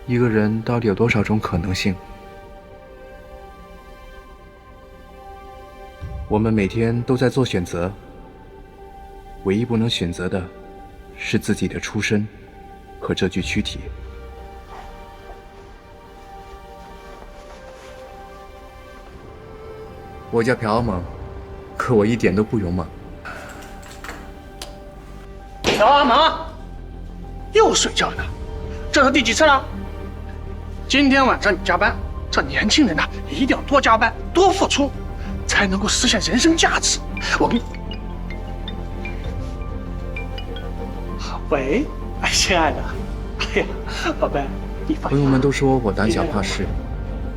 一个人到底有多少种可能性？我们每天都在做选择，唯一不能选择的，是自己的出身和这具躯体。我叫朴阿猛，可我一点都不勇猛。朴阿猛，又睡觉呢？这是第几次了？今天晚上你加班，这年轻人呐，一定要多加班，多付出，才能够实现人生价值。我给你。喂，哎，亲爱的，哎呀，宝贝，你放心。朋友们都说我胆小怕事，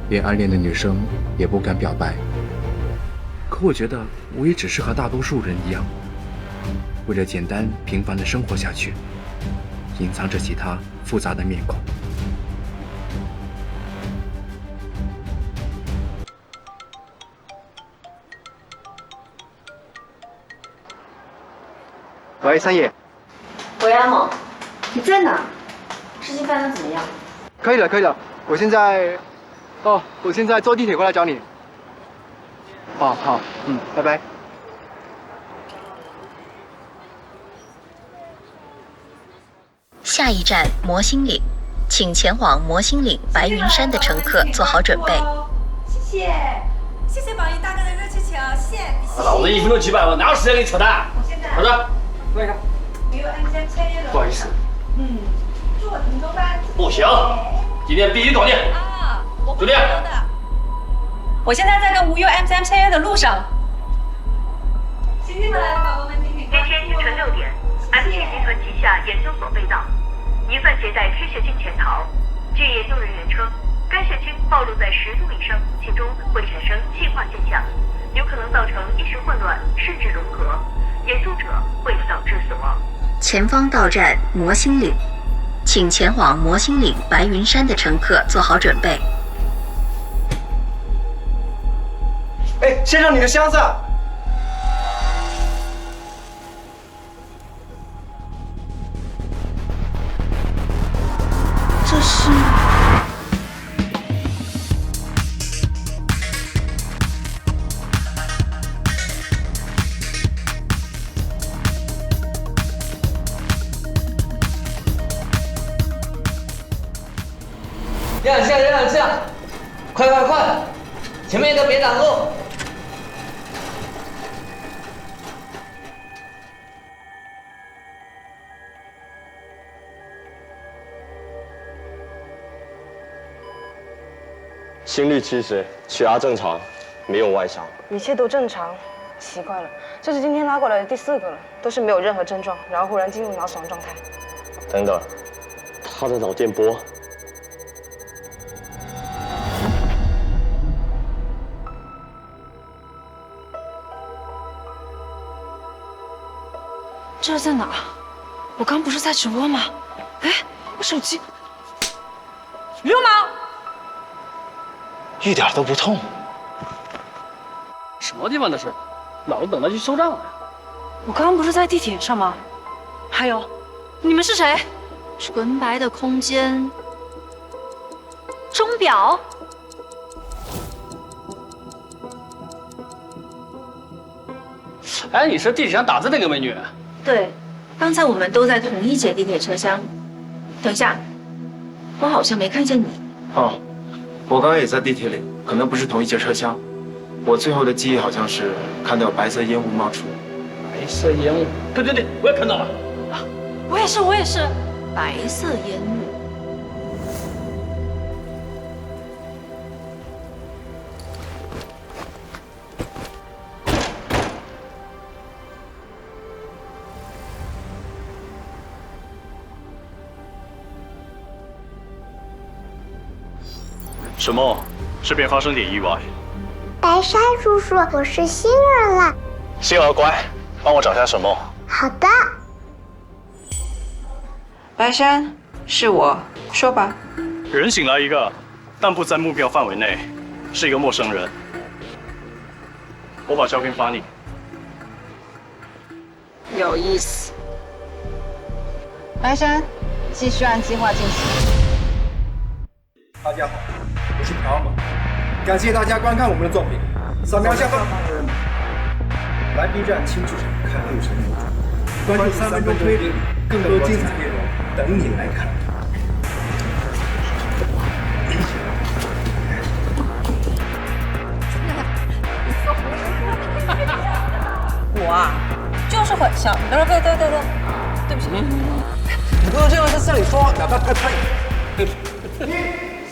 连暗恋的女生也不敢表白。可我觉得我也只是和大多数人一样，为了简单平凡的生活下去，隐藏着其他复杂的面孔。喂，三爷。喂，阿猛，你在哪？事情发展怎么样？可以了，可以了，我现在坐地铁过来找你。哦，好，拜拜。下一站魔星岭，请前往魔星岭白云山的乘客做好准备。谢谢，谢谢榜一大哥的热气球，谢谢。老子1分钟几百万，哪有时间给你扯淡？好的，问一下。没有 MCM 签约的。不好意思。祝我成功吧。不行，今天必须搞定。啊，我就这样。我现在在跟无忧 MCM 签约的路上。星星们，宝宝们，今天清晨6点，MT 集团旗下研究所被盗，疑犯携带支血清潜逃。据研究人员称，该血清暴露在10度以上空气中会产生气化现象，有可能造成意识混乱甚至融合，严重者会导致死亡。前方到站魔星岭，请前往魔星岭白云山的乘客做好准备。哎，先生，你的箱子。这是。让下，快，前面的别挡路。心率70，血压正常，没有外伤，一切都正常。奇怪了，这是今天拉过来的第4个了，都是没有任何症状，然后忽然进入脑死亡状态。等等，他的脑电波。这是在哪？我刚不是在直播吗？哎，我手机。流氓！一点都不痛。什么地方的事？老子等他去收账了。我刚刚不是在地铁上吗？还有，你们是谁？纯白的空间，钟表。哎，你是地铁上打字那个美女？对，刚才我们都在同一节地铁车厢。等一下，我好像没看见你。哦，我刚刚也在地铁里，可能不是同一节车厢。我最后的记忆好像是看到有白色烟雾冒出。白色烟雾？对，我也看到了。我也是。白色烟雾。什么？这边发生点意外。白山叔叔，我是星儿了。星儿乖，帮我找下什么？好的。白山，是我，说吧。人醒来一个，但不在目标范围内，是一个陌生人。我把照片发你。有意思。白山，继续按计划进行。大家好，我是朴猛，感谢大家观看我们的作品，扫描下方来 B 站轻剧场看陆神游传，关注3分钟推理，更多精彩内容等你来看。我啊，就是很像。对，对不起。你不能这样在这里说，哪怕太。